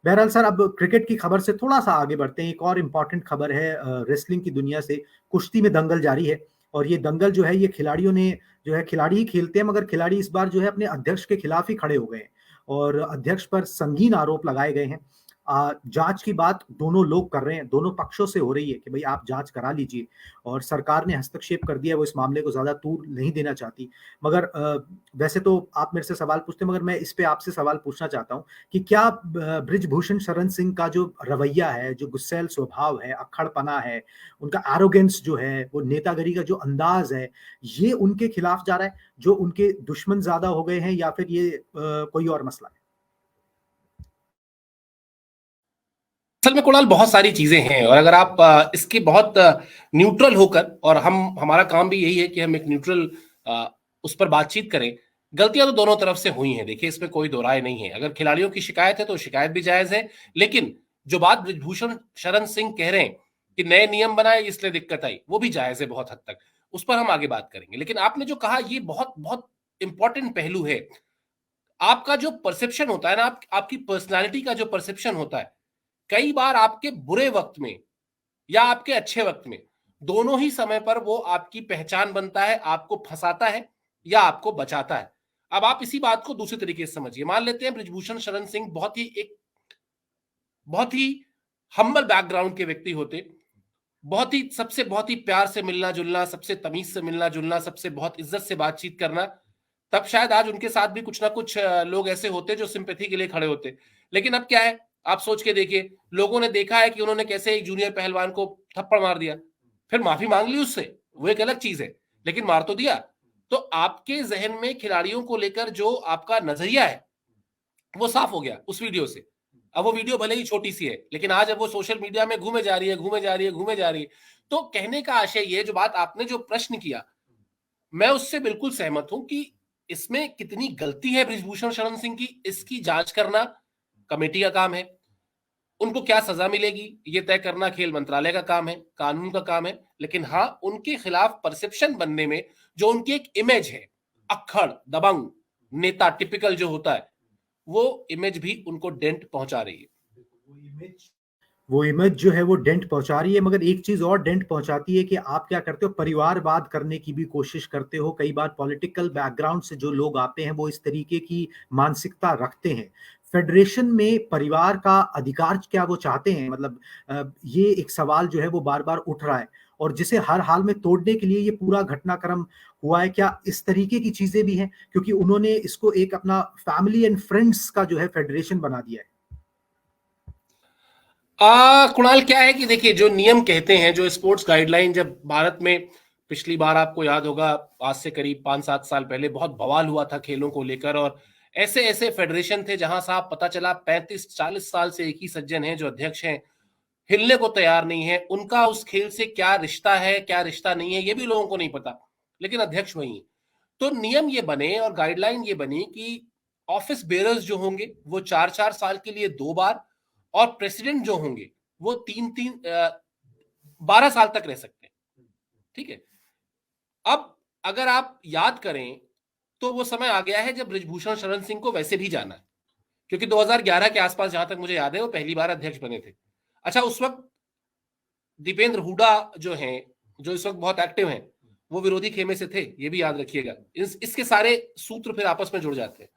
बहरहाल सर, अब क्रिकेट की खबर से थोड़ा सा आगे बढ़ते हैं। एक और इम्पोर्टेंट खबर है रेसलिंग की दुनिया से। कुश्ती में दंगल जारी है, और ये दंगल जो है, ये खिलाड़ियों ने जो है, खिलाड़ी ही खेलते हैं, मगर खिलाड़ी इस बार जो है अपने अध्यक्ष के खिलाफ ही खड़े हो गए हैं, और अध्यक्ष पर संगीन आरोप लगाए गए हैं। जांच की बात दोनों लोग कर रहे हैं, दोनों पक्षों से हो रही है कि भाई आप जांच करा लीजिए, और सरकार ने हस्तक्षेप कर दिया, वो इस मामले को ज्यादा तूल नहीं देना चाहती। मगर वैसे तो आप मेरे से सवाल पूछते, मगर मैं इस पे आपसे सवाल पूछना चाहता हूँ कि क्या ब्रिजभूषण शरण सिंह का जो रवैया है, जो गुस्सैल स्वभाव है, अक्खड़पना है, उनका एरोगेंस जो है, वो नेतागिरी का जो अंदाज है, ये उनके खिलाफ जा रहा है? जो उनके दुश्मन ज्यादा हो गए हैं, या फिर ये कोई और मसला है? असल में कुणाल बहुत सारी चीजें हैं, और अगर आप इसके बहुत न्यूट्रल होकर, और हमारा काम भी यही है कि हम एक न्यूट्रल उस पर बातचीत करें। गलतियां तो दोनों तरफ से हुई हैं, देखिए इसमें कोई दो राय नहीं है। अगर खिलाड़ियों की शिकायत है तो शिकायत भी जायज है, लेकिन जो बात ब्रिजभूषण शरण सिंह कह रहे हैं कि नए नियम बनाए इसलिए दिक्कत आई, वो भी जायज है बहुत हद तक। उस पर हम आगे बात करेंगे। लेकिन आपने जो कहा ये बहुत बहुत इंपॉर्टेंट पहलू है। आपका जो परसेप्शन होता है ना, आपकी पर्सनैलिटी का जो परसेप्शन होता है, कई बार आपके बुरे वक्त में या आपके अच्छे वक्त में, दोनों ही समय पर वो आपकी पहचान बनता है, आपको फंसाता है या आपको बचाता है। अब आप इसी बात को दूसरे तरीके से समझिए। मान लेते हैं ब्रिजभूषण शरण सिंह बहुत ही हम्बल बैकग्राउंड के व्यक्ति होते, बहुत ही प्यार से मिलना जुलना, सबसे तमीज से मिलना जुलना, सबसे बहुत इज्जत से बातचीत करना, तब शायद आज उनके साथ भी कुछ ना कुछ लोग ऐसे होते जो सिंपैथी के लिए खड़े होते। लेकिन अब क्या है, आप सोच के देखिए, लोगों ने देखा है कि उन्होंने कैसे एक जूनियर पहलवान को थप्पड़ मार दिया, फिर माफी मांग ली उससे, वो एक अलग चीज है, लेकिन मार तो दिया। तो आपके जहन में खिलाड़ियों को लेकर जो आपका नजरिया है वो साफ हो गया उस वीडियो से। अब वो वीडियो भले ही छोटी सी है, लेकिन आज अब वो सोशल मीडिया में घूमे जा रही है, घूमे जा रही है, घूमे जा रही है। तो कहने का आशय ये, जो बात आपने जो प्रश्न किया, मैं उससे बिल्कुल सहमत हूं कि इसमें कितनी गलती है ब्रिजभूषण शरण सिंह की, इसकी जांच करना कमेटी का काम है। उनको क्या सजा मिलेगी ये तय करना खेल मंत्रालय का काम है, कानून का काम है। लेकिन हाँ, उनके खिलाफ परसेप्शन बनने में जो उनकी एक इमेज है, अक्खड़ दबंग नेता टिपिकल जो होता है, वो इमेज भी उनको डेंट पहुंचा रही है। वो इमेज जो है वो डेंट पहुंचा रही है, मगर एक चीज और डेंट पहुंचाती है कि आप क्या करते हो, परिवारवाद करने की भी कोशिश करते हो। कई बार पॉलिटिकल बैकग्राउंड से जो लोग आते हैं वो इस तरीके की मानसिकता रखते हैं। फेडरेशन में परिवार का अधिकार क्या वो चाहते हैं? मतलब ये एक सवाल जो है वो बार बार उठ रहा है, और जिसे हर हाल में तोड़ने के लिए ये पूरा घटनाक्रम हुआ है। क्या इस तरीके की चीजें भी हैं? क्योंकि उन्होंने इसको एक अपना फैमिली एंड फ्रेंड्स का जो है फेडरेशन बना दिया है। कुणाल क्या है कि देखिए, जो नियम कहते हैं, जो स्पोर्ट्स गाइडलाइन, जब भारत में पिछली बार आपको याद होगा, आज से करीब 5-7 साल पहले बहुत बवाल हुआ था खेलों को लेकर, और ऐसे ऐसे फेडरेशन थे जहां साहब पता चला 35-40 साल से एक ही सज्जन हैं जो अध्यक्ष हैं, हिलने को तैयार नहीं है। उनका उस खेल से क्या रिश्ता है, क्या रिश्ता नहीं है, ये भी लोगों को नहीं पता, लेकिन अध्यक्ष वही है। तो नियम ये बने और गाइडलाइन ये बनी कि ऑफिस बेरर्स जो होंगे वो 4-4 साल के लिए 2 बार, और प्रेसिडेंट जो होंगे वो 12 साल तक रह सकते हैं। ठीक है। अब अगर आप याद करें तो वो समय आ गया है जब ब्रिजभूषण शरण सिंह को वैसे भी जाना है, क्योंकि 2011 के आसपास, जहां तक मुझे याद है, वो पहली बार अध्यक्ष बने थे। अच्छा, उस वक्त दीपेंद्र हुडा जो हैं, जो इस वक्त बहुत एक्टिव हैं, वो विरोधी खेमे से थे, ये भी याद रखिएगा। इसके सारे सूत्र फिर आपस में जुड़ जाते हैं।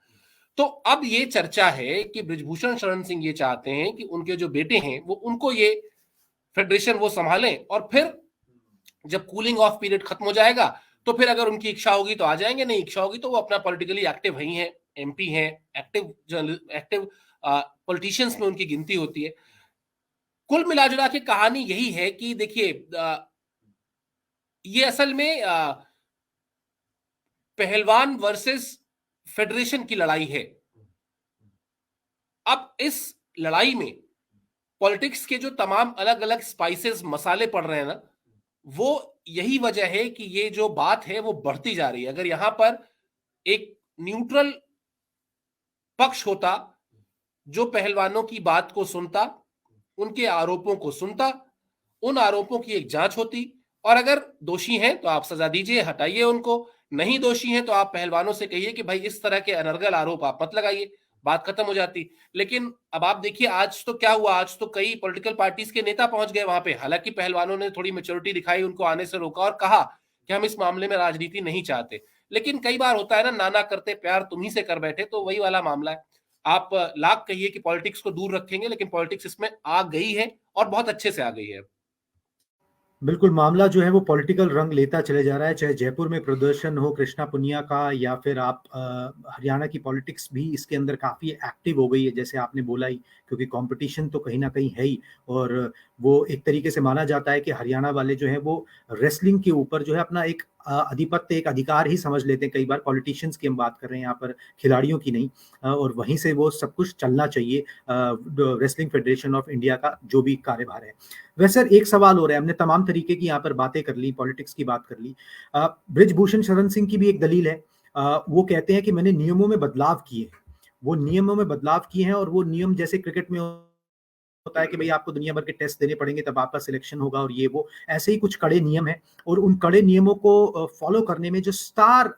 तो अब ये चर्चा है कि ब्रिजभूषण शरण सिंह ये चाहते हैं कि उनके जो बेटे हैं वो उनको ये फेडरेशन वो संभालें, और फिर जब कूलिंग ऑफ पीरियड खत्म हो जाएगा तो फिर अगर उनकी इच्छा होगी तो आ जाएंगे, नहीं इच्छा होगी तो वो अपना पॉलिटिकली एक्टिव ही हैं, एमपी हैं, एक्टिव पॉलिटिशियंस में उनकी गिनती होती है। कुल मिलाजुला के कहानी यही है कि देखिए, ये असल में पहलवान वर्सेस फेडरेशन की लड़ाई है। अब इस लड़ाई में पॉलिटिक्स के जो तमाम अलग अलग स्पाइसेस मसाले पड़ रहे हैं ना, वो यही वजह है कि ये जो बात है वो बढ़ती जा रही है। अगर यहां पर एक न्यूट्रल पक्ष होता जो पहलवानों की बात को सुनता, उनके आरोपों को सुनता, उन आरोपों की एक जांच होती, और अगर दोषी हैं तो आप सजा दीजिए, हटाइए उनको, नहीं दोषी हैं तो आप पहलवानों से कहिए कि भाई इस तरह के अनर्गल आरोप आप मत लगाइए। बात खत्म हो जाती। लेकिन अब आप देखिए आज तो क्या हुआ, आज तो कई पॉलिटिकल पार्टीज के नेता पहुंच गए वहां पे। हालांकि पहलवानों ने थोड़ी मेच्योरिटी दिखाई, उनको आने से रोका और कहा कि हम इस मामले में राजनीति नहीं चाहते। लेकिन कई बार होता है ना, नाना करते प्यार तुम्ही से कर बैठे, तो वही वाला मामला है। आप लाख कहिए कि पॉलिटिक्स को दूर रखेंगे, लेकिन पॉलिटिक्स इसमें आ गई है और बहुत अच्छे से आ गई है। बिल्कुल, मामला जो है वो पॉलिटिकल रंग लेता चले जा रहा है, चाहे जयपुर में प्रदर्शन हो कृष्णा पुनिया का, या फिर आप हरियाणा की पॉलिटिक्स भी इसके अंदर काफ़ी एक्टिव हो गई है, जैसे आपने बोला ही, क्योंकि कंपटीशन तो कहीं न कहीं है ही। और वो एक तरीके से माना जाता है कि हरियाणा वाले जो हैं वो रेसलिंग के ऊपर जो है अपना एक आधिपत्य, एक अधिकार ही समझ लेते हैं कई बार। पॉलिटिशियंस की हम बात कर रहे हैं यहाँ पर, खिलाड़ियों की नहीं। और वहीं से वो सब कुछ चलना चाहिए, रेसलिंग फेडरेशन ऑफ इंडिया का जो भी कार्यभार है। वैसे एक सवाल हो रहा है, हमने तमाम तरीके की यहाँ पर बातें कर ली, पॉलिटिक्स की बात कर ली। बृजभूषण शरण सिंह की भी एक दलील है। वो कहते हैं कि मैंने नियमों में बदलाव किए हैं। वो नियमों में बदलाव किए हैं, और वो नियम जैसे क्रिकेट में होता है कि भाई आपको दुनिया भर के टेस्ट देने पड़ेंगे तब आपका सिलेक्शन होगा, और ये वो ऐसे ही कुछ कड़े नियम है। और उन कड़े नियमों को फॉलो करने में जो स्टार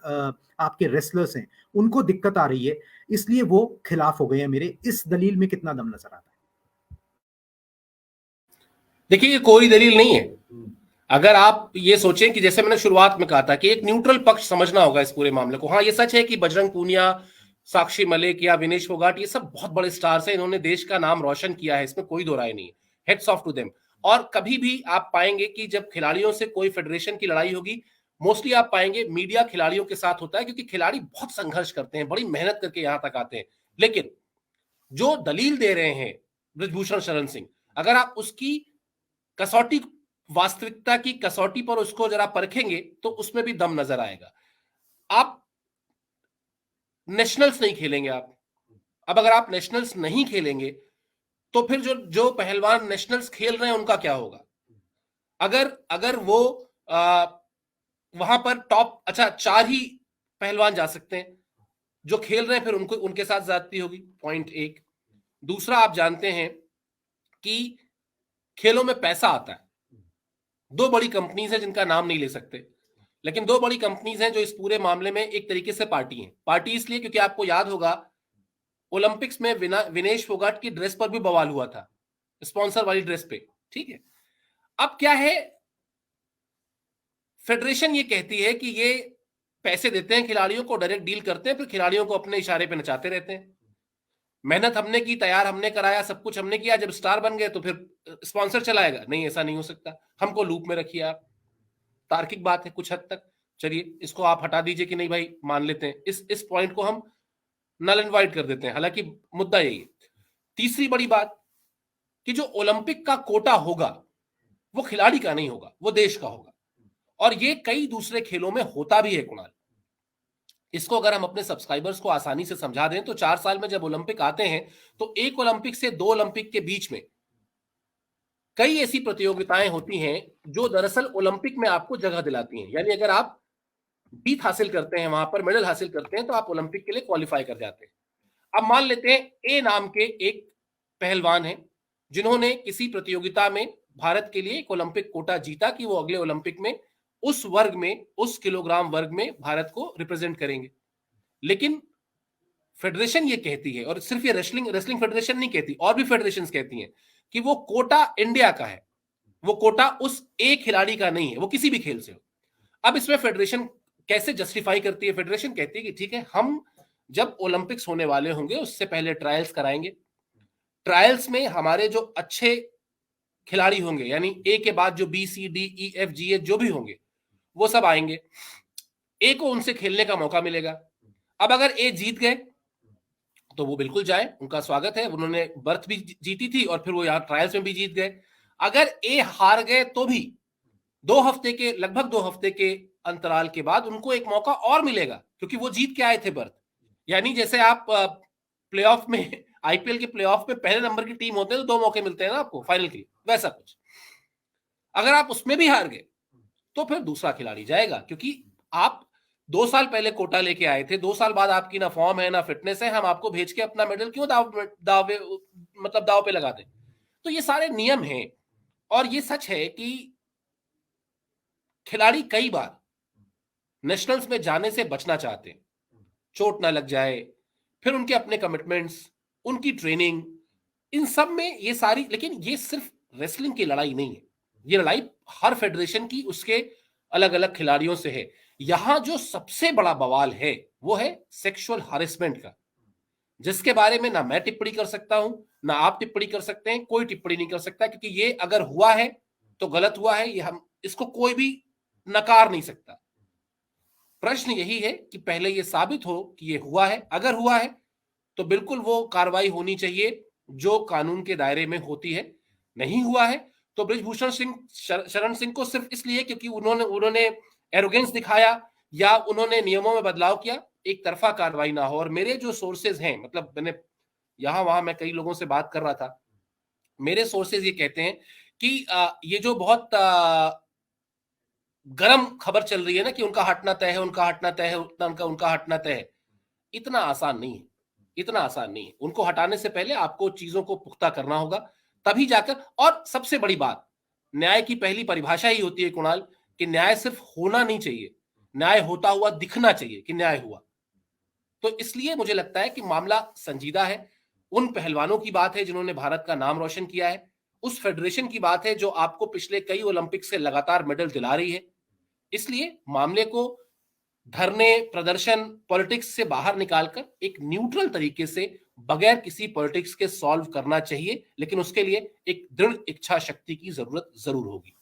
आपके रेसलर्स हैं उनको दिक्कत आ रही है, इसलिए वो खिलाफ हो गए हैं मेरे। इस दलील में कितना दम नजर आता है? देखिए, ये कोई दलील नहीं है। अगर आप ये सोचें कि जैसे मैंने शुरुआत में कहा था कि एक न्यूट्रल पक्ष समझना होगा इस पूरे मामले को। हाँ, ये सच है कि बजरंग पूनिया, साक्षी मलिक या विनेश फोगाट, ये सब बहुत बड़े स्टार्स हैं, इन्होंने देश का नाम रोशन किया है, इसमें कोई दो राय नहीं है। Hats off to them. और कभी भी आप पाएंगे कि जब खिलाड़ियों से कोई फेडरेशन की लड़ाई होगी, मोस्टली आप पाएंगे मीडिया खिलाड़ियों के साथ होता है, क्योंकि खिलाड़ी बहुत संघर्ष करते हैं, बड़ी मेहनत करके यहां तक आते हैं। लेकिन जो दलील दे रहे हैं बृजभूषण शरण सिंह, अगर आप उसकी कसौटी, वास्तविकता की कसौटी पर उसको जरा परखेंगे तो उसमें भी दम नजर आएगा। आप नेशनल्स नहीं खेलेंगे आप। अब अगर आप नेशनल्स नहीं खेलेंगे तो फिर जो जो पहलवान नेशनल्स खेल रहे हैं उनका क्या होगा? अगर अगर वो वहां पर टॉप, अच्छा 4 ही पहलवान जा सकते हैं जो खेल रहे हैं, फिर उनको उनके साथ ज्यादती होगी। पॉइंट एक। दूसरा, आप जानते हैं कि खेलों में पैसा आता है। 2 बड़ी कंपनीज हैं जिनका नाम नहीं ले सकते, लेकिन 2 बड़ी कंपनीज हैं जो इस पूरे मामले में एक तरीके से पार्टी हैं। पार्टी इसलिए क्योंकि आपको याद होगा ओलंपिक्स में विनेश फोगाट की ड्रेस पर भी बवाल हुआ था, स्पॉन्सर वाली ड्रेस पे। ठीक है, अब क्या है, फेडरेशन ये कहती है कि ये पैसे देते हैं खिलाड़ियों को, डायरेक्ट डील करते हैं, फिर खिलाड़ियों को अपने इशारे पे नचाते रहते हैं। मेहनत हमने की, तैयार हमने कराया, सब कुछ हमने किया, जब स्टार बन गए तो फिर स्पॉन्सर चलाएगा? नहीं, ऐसा नहीं हो सकता। हमको लूप में रखिए आप। तार्किक बात है कुछ हद तक। चलिए, इसको आप हटा दीजिए कि नहीं भाई, मान लेते हैं, इस पॉइंट को हम नल एंड वाइड कर देते हैं, हालांकि मुद्दा यही है। तीसरी बड़ी बात कि जो ओलंपिक का कोटा होगा वो खिलाड़ी का नहीं होगा, वो देश का होगा। और ये कई दूसरे खेलों में होता भी है कुणाल। इसको अगर हम अपने सब्सक्राइबर्स को आसानी से समझा दें तो 4 साल में जब ओलंपिक आते हैं तो एक ओलंपिक से 2 ओलंपिक के बीच में कई ऐसी प्रतियोगिताएं होती हैं जो दरअसल ओलंपिक में आपको जगह दिलाती हैं। यानी अगर आप जीत हासिल करते हैं, वहां पर मेडल हासिल करते हैं, तो आप ओलंपिक के लिए क्वालिफाई कर जाते हैं। अब मान लेते हैं ए नाम के एक पहलवान हैं जिन्होंने किसी प्रतियोगिता में भारत के लिए एक ओलंपिक कोटा जीता कि वो अगले ओलंपिक में उस वर्ग में, उस किलोग्राम वर्ग में भारत को रिप्रेजेंट करेंगे। लेकिन फेडरेशन ये कहती है, और सिर्फ ये रेसलिंग रेसलिंग फेडरेशन नहीं कहती, और भी फेडरेशंस कहती हैं कि वो कोटा इंडिया का है, वो कोटा उस एक खिलाड़ी का नहीं है, वो किसी भी खेल से हो। अब इसमें फेडरेशन कैसे जस्टिफाई करती है? फेडरेशन कहती है कि ठीक है, हम जब ओलंपिक्स होने वाले होंगे उससे पहले ट्रायल्स कराएंगे। ट्रायल्स में हमारे जो अच्छे खिलाड़ी होंगे, यानी ए के बाद जो B C D E F G A जो भी होंगे, वो सब आएंगे। ए को उनसे खेलने का मौका मिलेगा। अब अगर ए जीत गए तो वो बिल्कुल जाए, उनका स्वागत है, उन्होंने बर्थ भी जीती थी और फिर वो यहाँ ट्रायल्स में भी जीत गए। अगर ए हार गए तो भी 2 हफ्ते के, लगभग 2 हफ्ते के अंतराल के बाद उनको एक मौका और मिलेगा, क्योंकि वो जीत के आए थे बर्थ। यानी जैसे आप प्लेऑफ में, आईपीएल के प्लेऑफ में पहले नंबर की टीम होते हैं तो 2 मौके मिलते हैं ना आपको फाइनल के लिए, वैसा कुछ। अगर आप उसमें भी हार गए तो फिर दूसरा खिलाड़ी जाएगा, क्योंकि आप 2 साल पहले कोटा लेके आए थे, 2 साल बाद आपकी ना फॉर्म है ना फिटनेस है, हम आपको भेज के अपना मेडल क्यों दाव पे लगा दें? तो ये सारे नियम हैं। और ये सच है कि खिलाड़ी कई बार नेशनल्स में जाने से बचना चाहते हैं, चोट ना लग जाए, फिर उनके अपने कमिटमेंट्स, उनकी ट्रेनिंग, इन सब में ये सारी, लेकिन ये सिर्फ रेसलिंग की लड़ाई नहीं है, ये लड़ाई हर फेडरेशन की उसके अलग अलग खिलाड़ियों से है। यहां जो सबसे बड़ा बवाल है वो है सेक्सुअल हैरेसमेंट का, जिसके बारे में ना मैं टिप्पणी कर सकता हूं, ना आप टिप्पणी कर सकते हैं, कोई टिप्पणी नहीं कर सकता, क्योंकि ये अगर हुआ है तो गलत हुआ है, ये हम इसको कोई भी नकार नहीं सकता। प्रश्न यही है कि पहले ये साबित हो कि ये हुआ है, अगर हुआ है तो बिल्कुल वो कार्रवाई होनी चाहिए जो कानून के दायरे में होती है। नहीं हुआ है तो बृजभूषण सिंह शरण सिंह को सिर्फ इसलिए क्योंकि उन्होंने एरोगेंस दिखाया या उन्होंने नियमों में बदलाव किया, एक तरफा कार्रवाई ना हो। और मेरे जो सोर्सेज हैं, मतलब मैंने यहां वहां मैं कई लोगों से बात कर रहा था, मेरे सोर्सेज ये कहते हैं कि ये जो बहुत गर्म खबर चल रही है ना कि उनका हटना तय है, उनका हटना तय है, उनका हटना तय है, इतना आसान नहीं है, इतना आसान नहीं है। उनको हटाने से पहले आपको चीजों को पुख्ता करना होगा, तभी जाकर। और सबसे बड़ी बात, न्याय की पहली परिभाषा ही होती है कुणाल, कि न्याय सिर्फ होना नहीं चाहिए, न्याय होता हुआ दिखना चाहिए कि न्याय हुआ। तो इसलिए मुझे लगता है कि मामला संजीदा है। उन पहलवानों की बात है जिन्होंने भारत का नाम रोशन किया है, उस फेडरेशन की बात है जो आपको पिछले कई ओलंपिक से लगातार मेडल दिला रही है। इसलिए मामले को धरने, प्रदर्शन, पॉलिटिक्स से बाहर निकालकर एक न्यूट्रल तरीके से बगैर किसी पॉलिटिक्स के सॉल्व करना चाहिए, लेकिन उसके लिए एक दृढ़ इच्छा शक्ति की जरूरत जरूर होगी।